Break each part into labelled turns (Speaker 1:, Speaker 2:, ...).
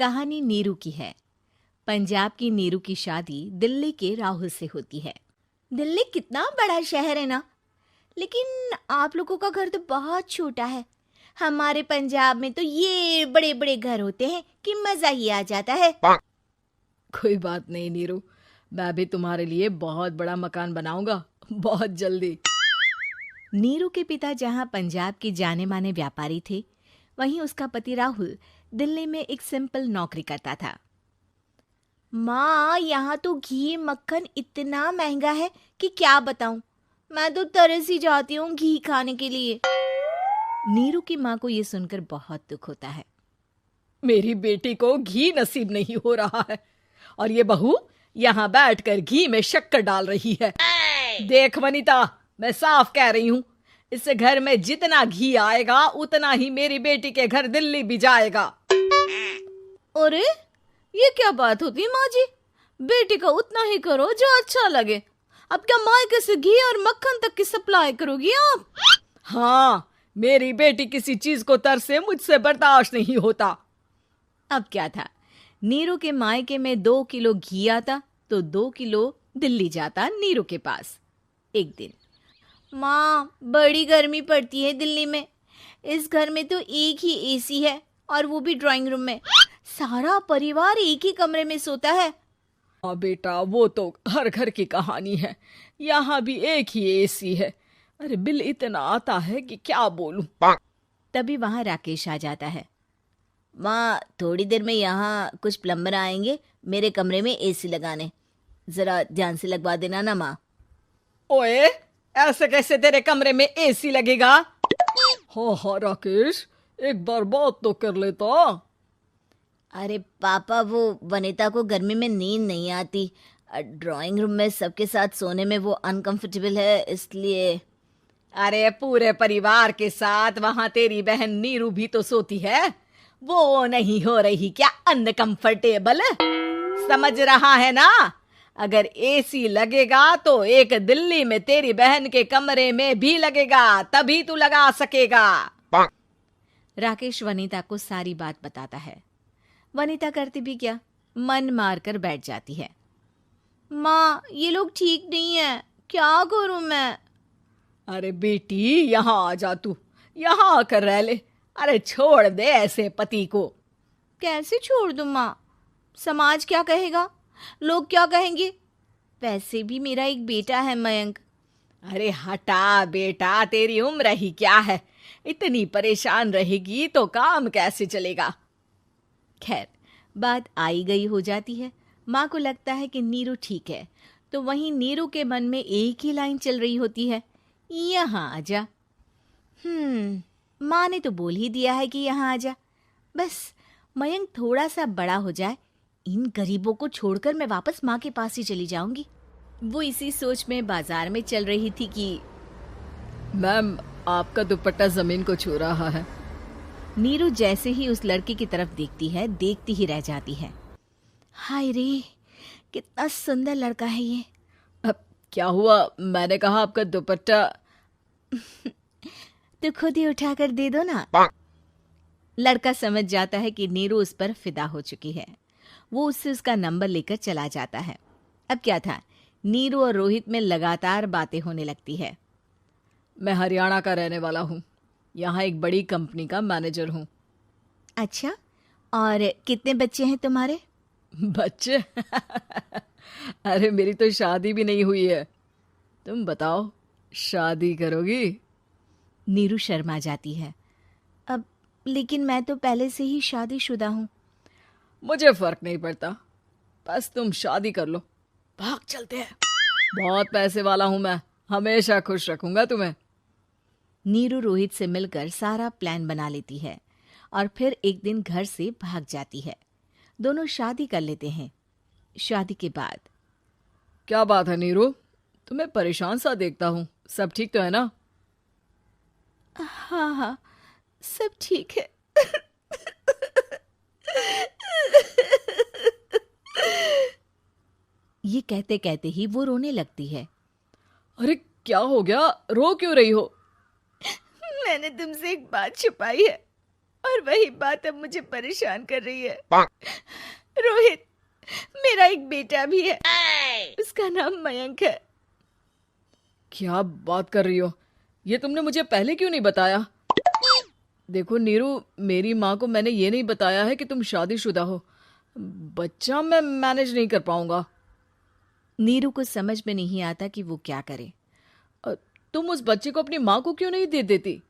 Speaker 1: कहानी नीरू की है। पंजाब की नीरू की शादी दिल्ली के राहुल से होती है। दिल्ली कितना बड़ा शहर है ना, लेकिन आप लोगों का घर तो बहुत छोटा है। हमारे पंजाब में तो ये बड़े बड़े घर होते हैं कि मजा ही आ जाता है।
Speaker 2: कोई बात नहीं नीरू, मैं भी तुम्हारे लिए बहुत बड़ा मकान बनाऊंगा बहुत जल्दी।
Speaker 1: नीरू के पिता जहाँ पंजाब के जाने माने व्यापारी थे, वहीं उसका पति राहुल दिल्ली में एक सिंपल नौकरी करता था। माँ, यहाँ तो घी मक्खन इतना महंगा है कि क्या बताऊं। मैं तो तरस ही जाती हूँ घी खाने के लिए। नीरू की माँ को ये सुनकर बहुत दुख होता है।
Speaker 2: मेरी बेटी को घी नसीब नहीं हो रहा है और ये बहू यहाँ बैठकर घी में शक्कर डाल रही है। देख वनिता, मैं साफ कह रही हूँ, इस घर में जितना घी आएगा उतना ही मेरी बेटी के घर दिल्ली भी जाएगा।
Speaker 1: अरे ये क्या बात होती है माँ जी? बेटी का उतना ही करो जो अच्छा लगे। अब क्या मायके से घी और मक्खन तक की सप्लाई करोगी आप?
Speaker 2: हाँ, मेरी बेटी किसी चीज को तरसे मुझसे बर्दाश्त नहीं होता।
Speaker 1: अब क्या था, नीरू के मायके में 2 किलो घी आता तो 2 किलो दिल्ली जाता नीरू के पास। एक दिन, माँ बड़ी गर्मी पड़ती है दिल्ली में। इस घर में तो एक ही एसी है और वो भी ड्राइंग रूम में। सारा परिवार एक ही कमरे में सोता है।
Speaker 2: हाँ बेटा, वो तो हर घर की कहानी है। यहाँ भी एक ही एसी है। अरे बिल इतना आता है कि क्या बोलूं।
Speaker 1: तभी वहां राकेश आ जाता है। माँ, थोड़ी देर में यहाँ कुछ प्लम्बर आएंगे मेरे कमरे में एसी लगाने। जरा ध्यान से लगवा देना ना माँ।
Speaker 2: ओए, ऐसे कैसे तेरे कमरे में एसी लगेगा? हाँ राकेश, एक बार बात तो कर लेता।
Speaker 1: अरे पापा, वो वनिता को गर्मी में नींद नहीं आती। ड्राइंग रूम में सबके साथ सोने में वो अनकंफर्टेबल है, इसलिए।
Speaker 2: अरे पूरे परिवार के साथ वहां तेरी बहन नीरू भी तो सोती है। वो नहीं हो रही क्या अनकंफर्टेबल? समझ रहा है ना? अगर एसी लगेगा तो एक दिल्ली में तेरी बहन के कमरे में भी लगेगा, तभी तू लगा सकेगा।
Speaker 1: राकेश वनिता को सारी बात बताता है। वनिता करती भी क्या, मन मार कर बैठ जाती है। माँ, ये लोग ठीक नहीं है, क्या करूं मैं?
Speaker 2: अरे बेटी, यहाँ आ जा, तू यहाँ आकर रह ले। अरे छोड़ दे ऐसे पति को।
Speaker 1: कैसे छोड़ दूं माँ? समाज क्या कहेगा, लोग क्या कहेंगे? वैसे भी मेरा एक बेटा है मयंक।
Speaker 2: अरे हटा बेटा, तेरी उम्र ही क्या है? इतनी परेशान रहेगी तो काम कैसे चलेगा?
Speaker 1: खैर, बात आई गई हो जाती है। माँ को लगता है कि नीरू ठीक है, तो वहीं नीरू के मन में एक ही लाइन चल रही होती है, यहाँ आजा। माँ ने तो बोल ही दिया है कि यहाँ आजा। बस मयंक थोड़ा सा बड़ा हो जाए, इन गरीबों को छोड़कर मैं वापस माँ के पास ही चली जाऊंगी। वो इसी सोच में बाजार में चल रही थी कि
Speaker 2: मैम, आपका दुपट्टा जमीन को छू रहा है।
Speaker 1: नीरू जैसे ही उस लड़की की तरफ देखती है, देखती ही रह जाती है। हाय रे, कितना सुंदर लड़का है ये।
Speaker 2: अब क्या हुआ? मैंने कहा आपका दुपट्टा।
Speaker 1: तो खुद ही उठाकर दे दो ना। लड़का समझ जाता है कि नीरू उस पर फिदा हो चुकी है। वो उससे उसका नंबर लेकर चला जाता है। अब क्या था, नीरू और रोहित में लगातार बातें होने लगती है।
Speaker 2: मैं हरियाणा का रहने वाला हूँ, यहाँ एक बड़ी कंपनी का मैनेजर हूँ।
Speaker 1: अच्छा, और कितने बच्चे हैं तुम्हारे?
Speaker 2: बच्चे? अरे मेरी तो शादी भी नहीं हुई है। तुम बताओ, शादी करोगी?
Speaker 1: नीरू शर्मा जाती है। अब लेकिन मैं तो पहले से ही शादीशुदा हूँ।
Speaker 2: मुझे फर्क नहीं पड़ता, बस तुम शादी कर लो। भाग चलते हैं, बहुत पैसे वाला हूँ मैं, हमेशा खुश रखूंगा तुम्हें।
Speaker 1: नीरू रोहित से मिलकर सारा प्लान बना लेती है और फिर एक दिन घर से भाग जाती है। दोनों शादी कर लेते हैं। शादी के बाद,
Speaker 2: क्या बात है नीरू, तुम्हें परेशान सा देखता हूँ, सब ठीक तो है ना?
Speaker 1: हाँ हाँ, सब ठीक है। ये कहते कहते ही वो रोने लगती है।
Speaker 2: अरे क्या हो गया, रो क्यों रही हो?
Speaker 1: मैंने तुमसे एक बात छुपाई है।
Speaker 2: और वही बात अब मुझे परेशान कर रही है। रोहित, मेरा एक बेटा भी है, उसका नाम मयंक है। क्या बात कर रही हो? ये तुमने मुझे पहले क्यों नहीं बताया? देखो नीरू, मेरी माँ को मैंने ये नहीं बताया है कि तुम शादीशुदा हो। बच्चा मैं मैनेज नहीं कर पाऊंगा।
Speaker 1: नीरू को समझ में नहीं आता कि वो क्या करे।
Speaker 2: तुम उस बच्चे को अपनी माँ को क्यों नहीं दे देती?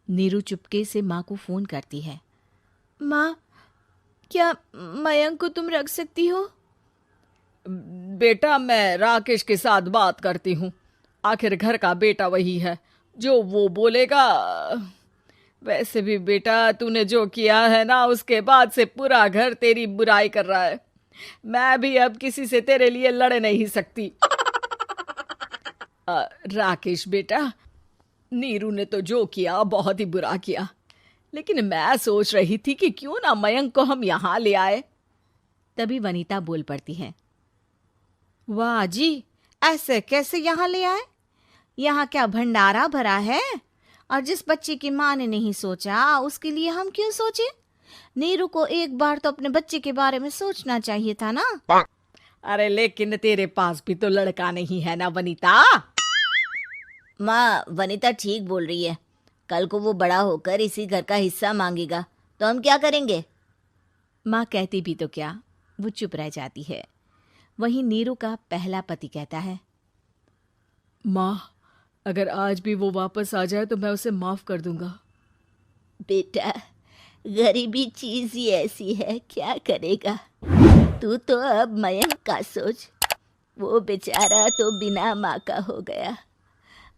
Speaker 1: नीरू चुपके से माँ को फोन करती है। माँ, क्या मयंक को तुम रख सकती हो?
Speaker 2: बेटा, मैं राकेश के साथ बात करती हूँ। आखिर घर का बेटा वही है, जो वो बोलेगा। वैसे भी बेटा, तूने जो किया है ना, उसके बाद से पूरा घर तेरी बुराई कर रहा है। मैं भी अब किसी से तेरे लिए लड़ नहीं सकती। राकेश बेटा, नीरू ने तो जो किया बहुत ही बुरा किया, लेकिन मैं सोच रही थी कि क्यों ना मयंक को हम यहाँ ले आए।
Speaker 1: तभी वनीता बोल पड़ती है।
Speaker 2: वाह जी, ऐसे कैसे यहाँ ले आए?
Speaker 1: यहाँ क्या भंडारा भरा है? और जिस बच्चे की माँ ने नहीं सोचा, उसके लिए हम क्यों सोचे? नीरू को एक बार तो अपने बच्चे के बारे में सोचना चाहिए था ना।
Speaker 2: अरे लेकिन तेरे पास भी तो लड़का नहीं है ना वनीता।
Speaker 1: माँ, वनीता ठीक बोल रही है। कल को वो बड़ा होकर इसी घर का हिस्सा मांगेगा तो हम क्या करेंगे? माँ कहती भी तो क्या, वो चुप रह जाती है। वहीं नीरू का पहला पति कहता है।
Speaker 2: माँ, अगर आज भी वो वापस आ जाए तो मैं उसे माफ कर दूंगा।
Speaker 1: बेटा, गरीबी चीज ही ऐसी है, क्या करेगा? तू तो अब मयंक का सोच। वो बेचारा तो बिना माँ का हो गया।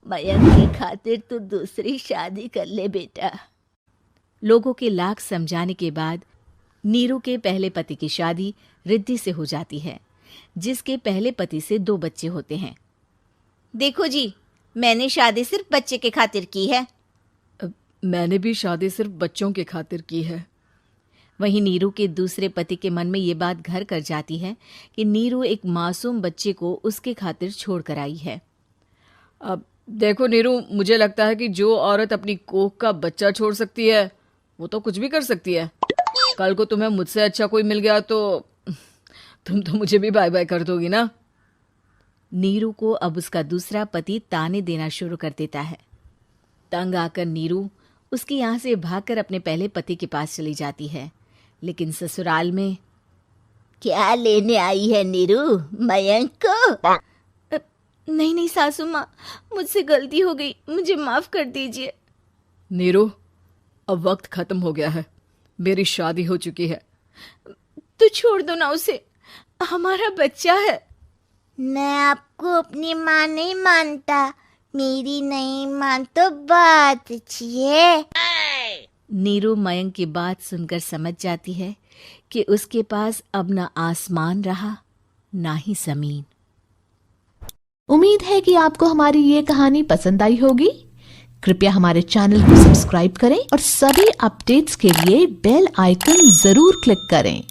Speaker 1: मयंक की खातिर तू दूसरी शादी कर ले बेटा। लोगों के लाख समझाने के बाद नीरू के पहले पति की शादी रिद्धि से हो जाती है, जिसके पहले पति से 2 बच्चे होते हैं। देखो जी, मैंने शादी सिर्फ बच्चे के खातिर की है।
Speaker 2: मैंने भी शादी सिर्फ बच्चों के खातिर की है।
Speaker 1: वहीं नीरू के दूसरे पति के मन में ये बात घर कर जाती है कि नीरू एक मासूम बच्चे को उसके खातिर छोड़ कर आई है।
Speaker 2: अब देखो नीरू, मुझे लगता है कि जो औरत अपनी कोख का बच्चा छोड़ सकती है, वो तो कुछ भी कर सकती है। कल को तुम्हें मुझसे अच्छा कोई मिल गया तो तुम तो मुझे भी बाय बाय कर दोगी ना।
Speaker 1: नीरू को अब उसका दूसरा पति ताने देना शुरू कर देता है। तंग आकर नीरू उसके यहाँ से भागकर अपने पहले पति के पास चली जाती है, लेकिन ससुराल में क्या लेने आई है नीरू, मयंक को? नहीं नहीं सासू माँ, मुझसे गलती हो गई, मुझे माफ कर दीजिए।
Speaker 2: नीरू, अब वक्त खत्म हो गया है, मेरी शादी हो चुकी है।
Speaker 1: तो छोड़ दो ना उसे, हमारा बच्चा है। मैं आपको अपनी माँ नहीं मानता, मेरी नहीं मान तो बात अच्छी है। नीरू मयंक की बात सुनकर समझ जाती है कि उसके पास अब ना आसमान रहा ना ही जमीन।
Speaker 3: उम्मीद है कि आपको हमारी ये कहानी पसंद आई होगी। कृपया हमारे चैनल को सब्सक्राइब करें और सभी अपडेट्स के लिए बेल आइकन जरूर क्लिक करें।